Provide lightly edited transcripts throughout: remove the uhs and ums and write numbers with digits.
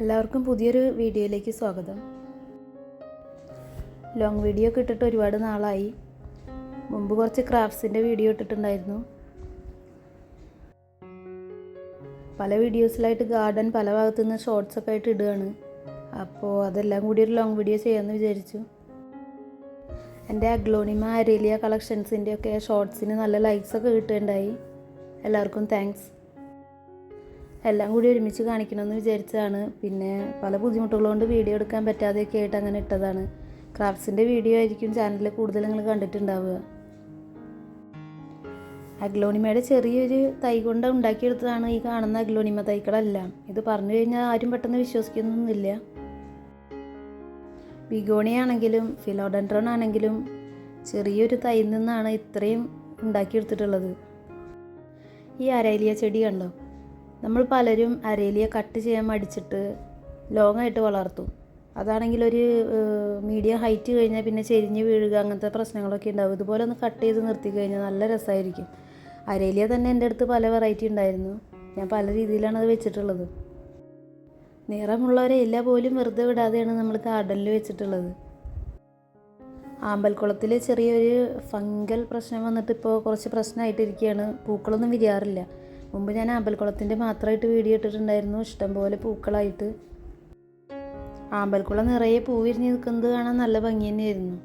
എല്ലാവർക്കും പുതിയൊരു വീഡിയോയിലേക്ക് സ്വാഗതം. ലോങ് വീഡിയോ ഒക്കെ ഇട്ടിട്ട് ഒരുപാട് നാളായി. മുമ്പ് കുറച്ച് ക്രാഫ്റ്റ്സിൻ്റെ വീഡിയോ ഇട്ടിട്ടുണ്ടായിരുന്നു. പല വീഡിയോസിലായിട്ട് ഗാർഡൻ പല ഭാഗത്തു നിന്ന് ഷോർട്സൊക്കെ ആയിട്ട് ഇടുകയാണ്. അപ്പോൾ അതെല്ലാം കൂടി ഒരു ലോങ് വീഡിയോ ചെയ്യാമെന്ന് വിചാരിച്ചു. എൻ്റെ അഗ്ലോണിമ അരേലിയ കളക്ഷൻസിൻ്റെ ഒക്കെ ഷോർട്സിന് നല്ല ലൈക്സൊക്കെ കിട്ടുകയുണ്ടായി. എല്ലാവർക്കും താങ്ക്സ്. എല്ലാം കൂടി ഒരുമിച്ച് കാണിക്കണമെന്ന് വിചാരിച്ചതാണ്. പിന്നെ പല ബുദ്ധിമുട്ടുകളുകൊണ്ട് വീഡിയോ എടുക്കാൻ പറ്റാതെയൊക്കെ ആയിട്ട് അങ്ങനെ ഇട്ടതാണ്. ക്രാഫ്റ്റ്സിൻ്റെ വീഡിയോ ആയിരിക്കും ചാനലിൽ കൂടുതൽ നിങ്ങൾ കണ്ടിട്ടുണ്ടാവുക. അഗ്ലോണിമയുടെ ചെറിയൊരു തൈ കൊണ്ട് ഉണ്ടാക്കിയെടുത്തതാണ് ഈ കാണുന്ന അഗ്ലോണിമ തൈകളെല്ലാം. ഇത് പറഞ്ഞു കഴിഞ്ഞാൽ ആരും പെട്ടെന്ന് വിശ്വസിക്കുന്നൊന്നുമില്ല. ബിഗോണിയ ആണെങ്കിലും ഫിലോഡെൻഡ്രോൺ ആണെങ്കിലും ചെറിയൊരു തൈയിൽ നിന്നാണ് ഇത്രയും ഉണ്ടാക്കിയെടുത്തിട്ടുള്ളത്. ഈ അരേലിയ ചെടി കണ്ടോ? നമ്മൾ പലരും അരേലിയ കട്ട് ചെയ്യാൻ മടിച്ചിട്ട് ലോങ്ങായിട്ട് വളർത്തും. അതാണെങ്കിൽ ഒരു മീഡിയം ഹൈറ്റ് കഴിഞ്ഞാൽ പിന്നെ ചെരിഞ്ഞ് വീഴുക അങ്ങനത്തെ പ്രശ്നങ്ങളൊക്കെ ഉണ്ടാവും. ഇതുപോലെ ഒന്ന് കട്ട് ചെയ്ത് നിർത്തി കഴിഞ്ഞാൽ നല്ല രസമായിരിക്കും. അരേലിയ തന്നെ എൻ്റെ അടുത്ത് പല വെറൈറ്റി ഉണ്ടായിരുന്നു. ഞാൻ പല രീതിയിലാണ് അത് വെച്ചിട്ടുള്ളത്. നിറമുള്ളവരെ ഇല പോലും വെറുതെ വിടാതെയാണ് നമ്മൾ ഗാർഡനിൽ വെച്ചിട്ടുള്ളത്. ആമ്പൽക്കുളത്തിൽ ചെറിയൊരു ഫംഗൽ പ്രശ്നം വന്നിട്ട് ഇപ്പോൾ കുറച്ച് പ്രശ്നമായിട്ടിരിക്കുകയാണ്. പൂക്കളൊന്നും വിരിയാറില്ല. മുമ്പ് ഞാൻ ആമ്പൽക്കുളത്തിൻ്റെ മാത്രമായിട്ട് വീഡിയോ ഇട്ടിട്ടുണ്ടായിരുന്നു. ഇഷ്ടംപോലെ പൂക്കളായിട്ട്. ആമ്പൽക്കുളം നിറയെ പൂ വിരിഞ്ഞ് നിൽക്കുന്നത് കാണാൻ നല്ല ഭംഗി തന്നെയായിരുന്നു.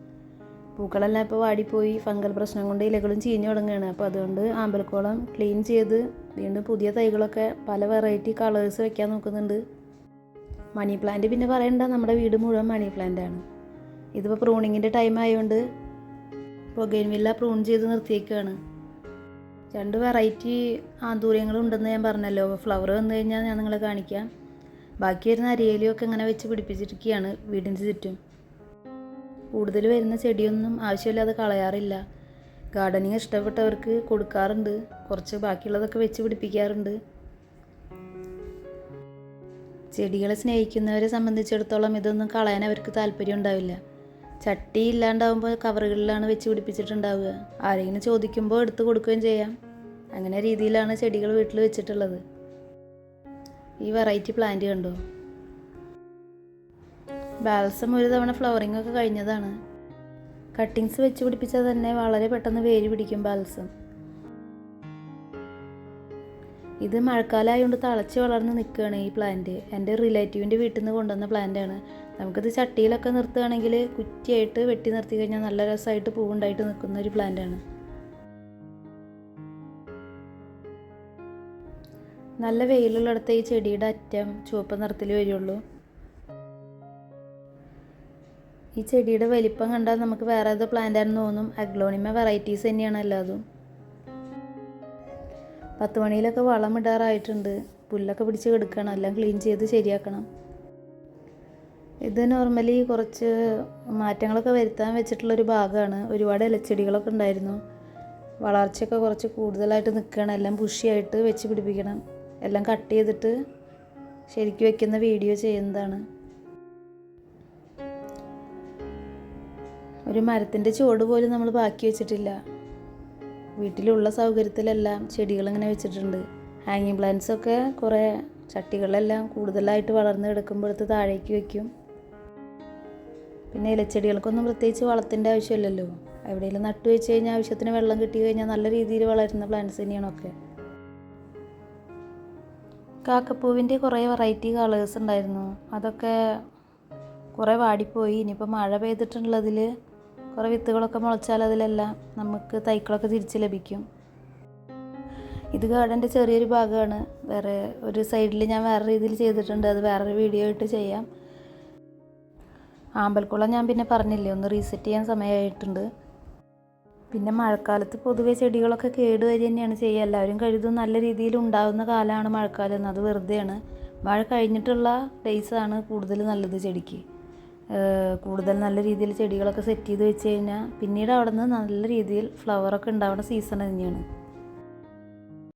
പൂക്കളെല്ലാം ഇപ്പോൾ വാടിപ്പോയി. ഫംഗൽ പ്രശ്നം കൊണ്ട് ഇലകളും ചീഞ്ഞു തുടങ്ങുകയാണ്. അപ്പോൾ അതുകൊണ്ട് ആമ്പൽക്കുളം ക്ലീൻ ചെയ്ത് വീണ്ടും പുതിയ തൈകളൊക്കെ പല വെറൈറ്റി കളേഴ്സ് വെക്കാൻ നോക്കുന്നുണ്ട്. മണി പ്ലാന്റ് പിന്നെ പറയണ്ട, നമ്മുടെ വീട് മുഴുവൻ മണി പ്ലാന്റാണ്. ഇതിപ്പോൾ പ്രൂണിങ്ങിൻ്റെ ടൈം ആയതുകൊണ്ട് ബൊഗെയിൻവില്ല പ്രൂൺ ചെയ്ത് നിർത്തിയേക്കുകയാണ്. 2 വെറൈറ്റി ആന്തൂര്യങ്ങളുണ്ടെന്ന് ഞാൻ പറഞ്ഞല്ലോ. ഫ്ലവർ വന്നു കഴിഞ്ഞാൽ ഞാൻ നിങ്ങളെ കാണിക്കാം. ബാക്കി വരുന്ന അരിയലിയൊക്കെ ഇങ്ങനെ വെച്ച് പിടിപ്പിച്ചിരിക്കുകയാണ് വീടിൻ്റെ ചുറ്റും. കൂടുതൽ വരുന്ന ചെടിയൊന്നും ആവശ്യമില്ലാതെ കളയാറില്ല. ഗാർഡനിങ് ഇഷ്ടപ്പെട്ടവർക്ക് കൊടുക്കാറുണ്ട്. കുറച്ച് ബാക്കിയുള്ളതൊക്കെ വെച്ച് പിടിപ്പിക്കാറുണ്ട്. ചെടികളെ സ്നേഹിക്കുന്നവരെ സംബന്ധിച്ചിടത്തോളം ഇതൊന്നും കളയാൻ അവർക്ക് താല്പര്യം ഉണ്ടാവില്ല. ചട്ടി ഇല്ലാണ്ടാവുമ്പോൾ കവറുകളിലാണ് വെച്ച് പിടിപ്പിച്ചിട്ടുണ്ടാവുക. ആരെങ്കിലും ചോദിക്കുമ്പോൾ എടുത്ത് കൊടുക്കുകയും ചെയ്യാം. അങ്ങനെ രീതിയിലാണ് ചെടികൾ വീട്ടിൽ വെച്ചിട്ടുള്ളത്. ഈ വെറൈറ്റി പ്ലാന്റ് കണ്ടോ? ബാൽസം ഒരു തവണ ഫ്ലവറിംഗ് ഒക്കെ കഴിഞ്ഞതാണ്. കട്ടിങ്സ് വെച്ച് പിടിപ്പിച്ചാൽ തന്നെ വളരെ പെട്ടെന്ന് വേര് പിടിക്കും ബാൽസം. ഇത് മഴക്കാലമായതുകൊണ്ട് തളച്ച് വളർന്ന് നിൽക്കുകയാണ് ഈ പ്ലാന്റ്. എൻ്റെ റിലേറ്റീവിൻ്റെ വീട്ടിൽ നിന്ന് കൊണ്ടുവന്ന പ്ലാന്റാണ്. നമുക്കിത് ചട്ടിയിലൊക്കെ നിർത്തുകയാണെങ്കിൽ കുറ്റിയായിട്ട് വെട്ടി നിർത്തി കഴിഞ്ഞാൽ നല്ല രസമായിട്ട് പൂവുണ്ടായിട്ട് നിൽക്കുന്ന ഒരു പ്ലാന്റാണ്. നല്ല വെയിലുള്ളിടത്ത് ഈ ചെടിയുടെ അറ്റം ചുവപ്പ് നിറത്തിൽ വരുള്ളൂ. ഈ ചെടിയുടെ വലിപ്പം കണ്ടാൽ നമുക്ക് വേറെ ഏതോ പ്ലാന്റാണെന്ന് തോന്നും. അഗ്ലോണിമ വെറൈറ്റീസ് തന്നെയാണ് എല്ലാതും. 10 മണിയിലൊക്കെ വളം ഇടാറായിട്ടുണ്ട്. പുല്ലൊക്കെ പിടിച്ച് കിടക്കണം. എല്ലാം ക്ലീൻ ചെയ്ത് ശരിയാക്കണം. ഇത് നോർമലി കുറച്ച് മാറ്റങ്ങളൊക്കെ വരുത്താൻ വെച്ചിട്ടുള്ളൊരു ഭാഗമാണ്. ഒരുപാട് ഇലച്ചെടികളൊക്കെ ഉണ്ടായിരുന്നു. വളർച്ചയൊക്കെ കുറച്ച് കൂടുതലായിട്ട് നിൽക്കുകയാണ്. എല്ലാം ബുഷിയായിട്ട് വെച്ച് പിടിപ്പിക്കണം. എല്ലാം കട്ട് ചെയ്തിട്ട് ശരിക്കും വെക്കുന്ന വീഡിയോ ചെയ്യുന്നതാണ്. ഒരു മരത്തിൻ്റെ ചുവട് പോലും നമ്മൾ ബാക്കി വെച്ചിട്ടില്ല. വീട്ടിലുള്ള സൗകര്യത്തിലെല്ലാം ചെടികളിങ്ങനെ വെച്ചിട്ടുണ്ട്. ഹാങ്ങിങ് പ്ലാന്റ്സൊക്കെ കുറേ ചട്ടികളെല്ലാം കൂടുതലായിട്ട് വളർന്ന് കിടക്കുമ്പോഴത്ത് താഴേക്ക് വയ്ക്കും. പിന്നെ ഇലച്ചെടികൾക്കൊന്നും പ്രത്യേകിച്ച് വളത്തിൻ്റെ ആവശ്യമില്ലല്ലോ. എവിടെയെങ്കിലും നട്ടു വെച്ച് കഴിഞ്ഞാൽ ആവശ്യത്തിന് വെള്ളം കിട്ടി കഴിഞ്ഞാൽ നല്ല രീതിയിൽ വളരുന്ന പ്ലാന്റ്സ് തന്നെയാണൊക്കെ. കാക്കപ്പൂവിൻ്റെ കുറേ വെറൈറ്റി കളേഴ്സ് ഉണ്ടായിരുന്നു. അതൊക്കെ കുറേ വാടിപ്പോയി. ഇനിയിപ്പോൾ മഴ പെയ്തിട്ടുള്ളതിൽ കുറേ വിത്തുകളൊക്കെ മുളച്ചാൽ അതിലെല്ലാം നമുക്ക് തൈകളൊക്കെ തിരിച്ച് ലഭിക്കും. ഇത് ഗാർഡൻ്റെ ചെറിയൊരു ഭാഗമാണ്. വേറെ ഒരു സൈഡിൽ ഞാൻ വേറെ രീതിയിൽ ചെയ്തിട്ടുണ്ട്. അത് വേറൊരു വീഡിയോ ആയിട്ട് ചെയ്യാം. ആമ്പൽക്കുളം ഞാൻ പിന്നെ പറഞ്ഞില്ലേ, ഒന്ന് റീസെറ്റ് ചെയ്യാൻ സമയമായിട്ടുണ്ട്. പിന്നെ മഴക്കാലത്ത് പൊതുവെ ചെടികളൊക്കെ കേടുവരി തന്നെയാണ് ചെയ്യുക. എല്ലാവരും കരുതും നല്ല രീതിയിൽ ഉണ്ടാകുന്ന കാലമാണ് മഴക്കാലം എന്ന്. അത് വെറുതെയാണ്. മഴ കഴിഞ്ഞിട്ടുള്ള ഡേയ്സാണ് കൂടുതൽ നല്ലത് ചെടിക്ക്. കൂടുതൽ നല്ല രീതിയിൽ ചെടികളൊക്കെ സെറ്റ് ചെയ്ത് വെച്ച് കഴിഞ്ഞാൽ പിന്നീട് അവിടെ നിന്ന് നല്ല രീതിയിൽ ഫ്ലവറൊക്കെ ഉണ്ടാവുന്ന സീസൺ തന്നെയാണ്.